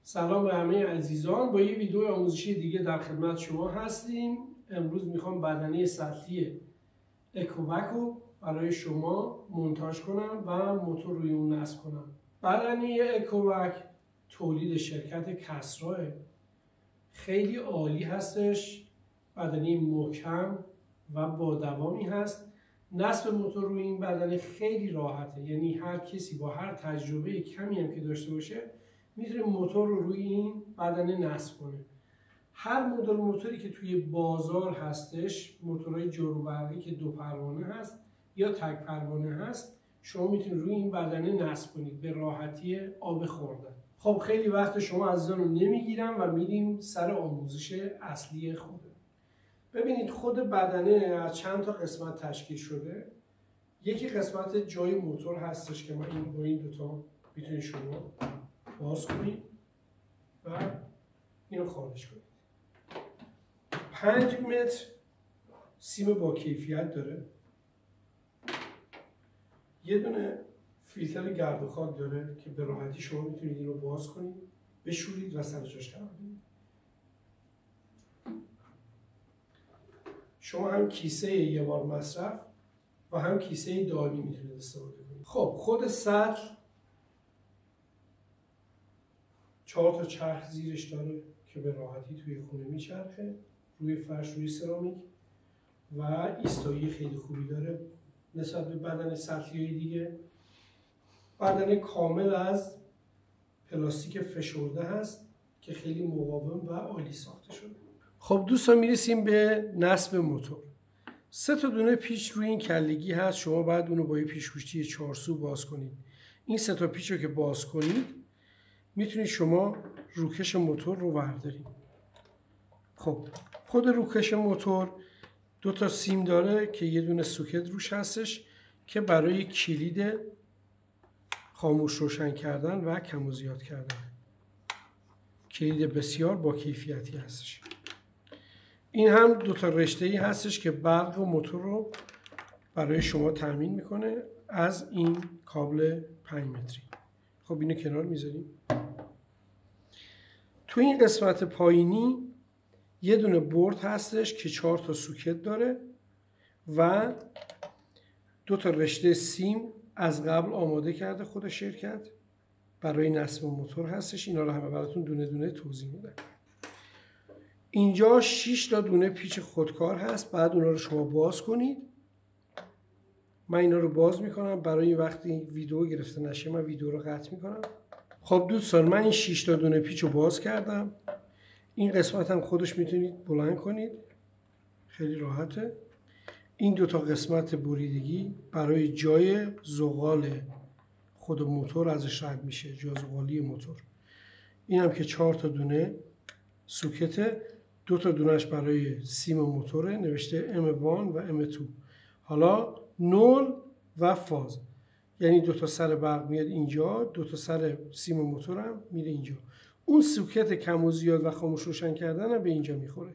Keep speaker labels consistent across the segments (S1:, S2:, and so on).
S1: سلام به همه عزیزان. با یه ویدیو آموزشی دیگه در خدمت شما هستیم. امروز میخوام بدنه سطحی اکووک رو برای شما مونتاژ کنم و موتور روی اون نصب کنم. بدنه اکووک تولید شرکت کسرا، خیلی عالی هستش. بدنه محکم و با دوامی هست. نصب موتور روی این بدنه خیلی راحته، یعنی هر کسی با هر تجربه کمی هم که داشته باشه میتونه موتور رو روی این بدنه نصب کنه. هر مدل موتوری که توی بازار هستش، موتورهای جاروبرقی که دو پروانه هست یا تک پروانه هست، شما میتونید روی این بدنه نصب کنید به راحتی آب خوردن. خب خیلی وقت شما عزیزان رو نمیگیرم و میریم سر آموزش اصلی خوده. ببینید خود بدنه از چند تا قسمت تشکیل شده. یکی قسمت جای موتور هستش که ما این با این دوتا میتونید شما باز کنید و اینو خارج کنید. 5 متر سیم با کیفیت داره. یه دونه فیلتر گرد و خاک داره که به راحتی شما میتونید اینو باز کنید، بشورید و سر جاش قرار بدید. شما هم کیسه یه بار مصرف و هم کیسه دائمی میتونید استفاده کنید. خب خود سطل 4 تا چرخ زیرش داره که به راحتی توی خونه میچرخه، روی فرش، روی سرامیک و ایستایی خیلی خوبی داره نسبت به بدن سطحی دیگه. بدن کامل از پلاستیک فشرده هست که خیلی مقاوم و عالی ساخته شده. خب دوستان میرسیم به نصب موتور. 3 تا دونه پیچ روی این کلگی هست. شما باید اونو با یه پیچ‌گوشتی 4 سو باز کنید. این 3 تا پیچ رو که باز کنید میتونید شما روکش موتور رو بردارید. خب خود روکش موتور 2 تا سیم داره که یه دونه سوکت روش هستش که برای کلید خاموش روشن کردن و کم و زیاد کردن. کلید بسیار با کیفیتی هستش. این هم 2 تا رشته‌ای هستش که برق و موتور رو برای شما تامین میکنه از این کابل 5 متری. خب اینو کنار میذاریم. تو این قسمت پایینی یه دونه برد هستش که 4 تا سوکت داره و 2 تا رشته سیم از قبل آماده کرده خود شرکت برای نصب موتور هستش. اینا رو همه براتون دونه دونه توضیح میدم. اینجا 6 تا دونه پیچ خودکار هست. بعد اونا رو شما باز کنید. من اینا رو باز میکنم برای وقتی ویدیو گرفته نشه من ویدیو رو قطع میکنم. خب دوستان من این 6 تا دونه پیچ رو باز کردم. این قسمت هم خودش میتونید بلند کنید، خیلی راحته. این 2 تا قسمت بریدگی برای جای زغال خود موتور ازش رد میشه، جای زغالی موتور. این هم که 4 تا دونه سوکته، 2 تا دونش برای سیم موتوره نوشته M1 و M2. حالا نول و فاز، یعنی 2 تا سر برق میاد اینجا، 2 تا سر سیم موتور هم میره اینجا. اون سوکت کم و زیاد و خاموش روشن کردن هم به اینجا میخوره.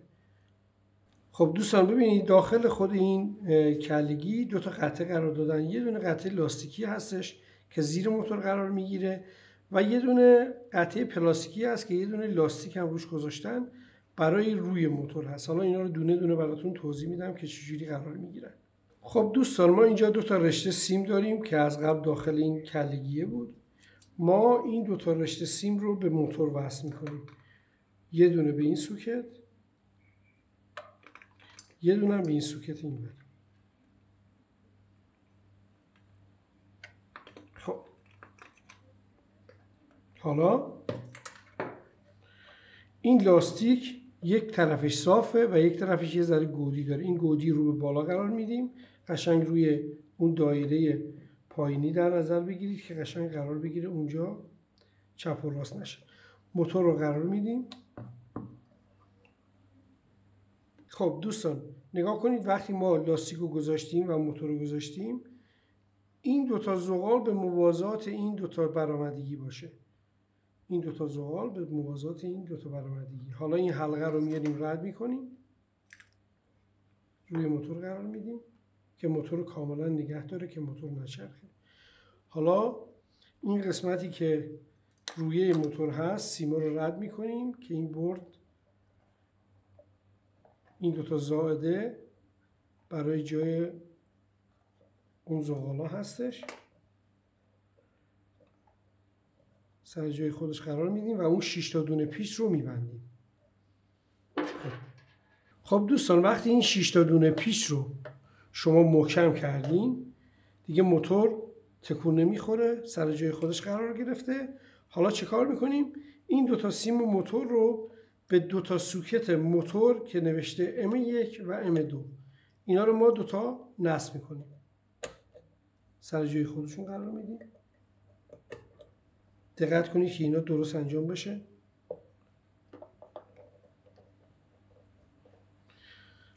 S1: خب دوستان ببینید داخل خود این کلگی 2 تا قطعه قرار دادن. یه دونه قطعه لاستیکی هستش که زیر موتور قرار میگیره و یه دونه قطعه پلاستیکی هست که یه دونه لاستیک هم روش گذاشتن برای روی موتور هست. حالا اینا رو دونه دونه براتون توضیح میدم که چجوری قرار میگیرن. خب دوستان ما اینجا 2 تا رشته سیم داریم که از قبل داخل این کلگیه بود. ما این 2 تا رشته سیم رو به موتور وصل میکنیم. یه دونه به این سوکت، یه دونه هم به این سوکت این بره. خب حالا این لاستیک یک طرفش صافه و یک طرفش یه ذره گودی داره. این گودی رو به بالا قرار میدیم، قشنگ روی اون دایره پایینی در نظر بگیرید که قشنگ قرار بگیره اونجا چپ و راست نشه. موتور رو قرار میدیم. خب دوستان نگاه کنید وقتی ما لاستیک رو گذاشتیم و موتور رو گذاشتیم این 2 تا زغال به موازات این 2 تا برآمدگی باشه. این 2 تا زغال به موازات این 2 تا برآمدگی. حالا این حلقه رو میاریم رد میکنیم، روی موتور قرار میدیم که موتور رو کاملا نگه داره که موتور نچرخه. حالا این قسمتی که رویه موتور هست، سیما رو رد میکنیم که این برد این دوتا زائده برای جای اون زغالا هستش، سر جای خودش قرار میدیم و اون 6 تا دونه پیچ رو میبندیم. خب دوستان، وقتی این 6 تا دونه پیچ رو شما محکم کردین، دیگه موتور تکون نمیخوره، سر جای خودش قرار گرفته. حالا چه کار میکنیم؟ این دوتا سیم موتور رو به دوتا سوکت موتور که نوشته M1 و M2 اینا رو ما دوتا نصب میکنیم، سر جای خودشون قرار میدیم. دقت کنید که اینا درست انجام بشه.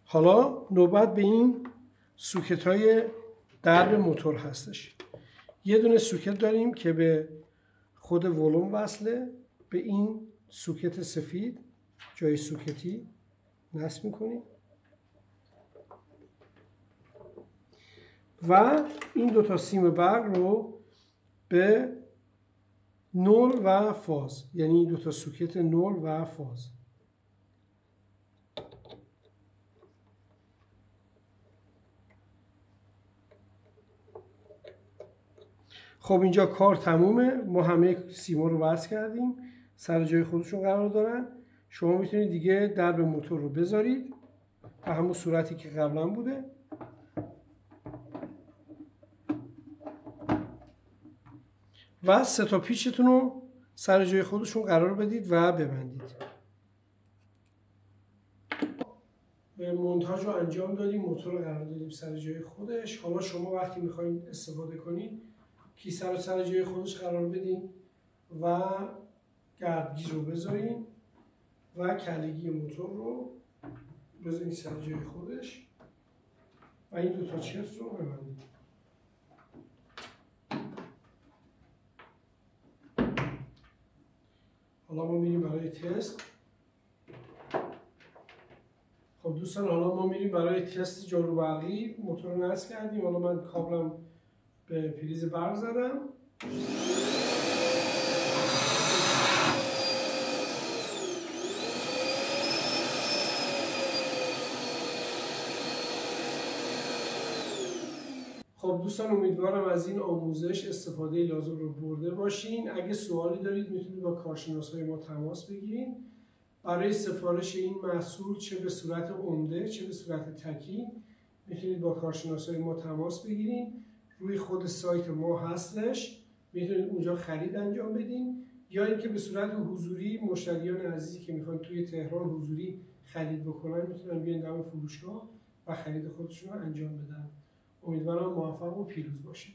S1: حالا نوبت به این سوکت های درب موتور هستش. یه دونه سوکت داریم که به خود ولوم وصله، به این سوکت سفید جای سوکتی نصب میکنیم و این دوتا سیم برق رو به نول و فاز، یعنی این دوتا سوکت نول و فاز. خب اینجا کار تمومه، ما همه سیما رو وصل کردیم، سر جای خودشون قرار دارن. شما میتونید دیگه درب موتور رو بذارید به همون صورتی که قبلا بوده و 3 تا پیچتون رو سر جای خودشون قرار بدید و ببندید. مونتاژ رو انجام دادیم، موتور رو قرار دادیم سر جای خودش. حالا شما وقتی میخواین استفاده کنید کیسه رو سر جای خودش قرار بدین و گردگیر رو بذارین و کلگی موتور رو بذارین سر جای خودش و این دوتا چفت رو ببندید. حالا ما میریم برای تست. خب دوستان، حالا ما میریم برای تست جاروبرقی. موتور رو نصب کردیم، حالا من کابلم به پریز برق زدم. خب دوستان، امیدوارم از این آموزش استفاده لازم رو برده باشین. اگه سوالی دارید میتونید با کارشناسای ما تماس بگیرید. برای سفارش این محصول چه به صورت عمده چه به صورت تکی میتونید با کارشناسای ما تماس بگیرید. روی خود سایت ما هستش، میتونید اونجا خرید انجام بدین، یا اینکه به صورت حضوری مشتریان عزیزی که میخوان توی تهران حضوری خرید بکنن میتونن بیان دم فروشگاه و خرید خودشون رو انجام بدن. امیدوارم موفق و پیروز باشید.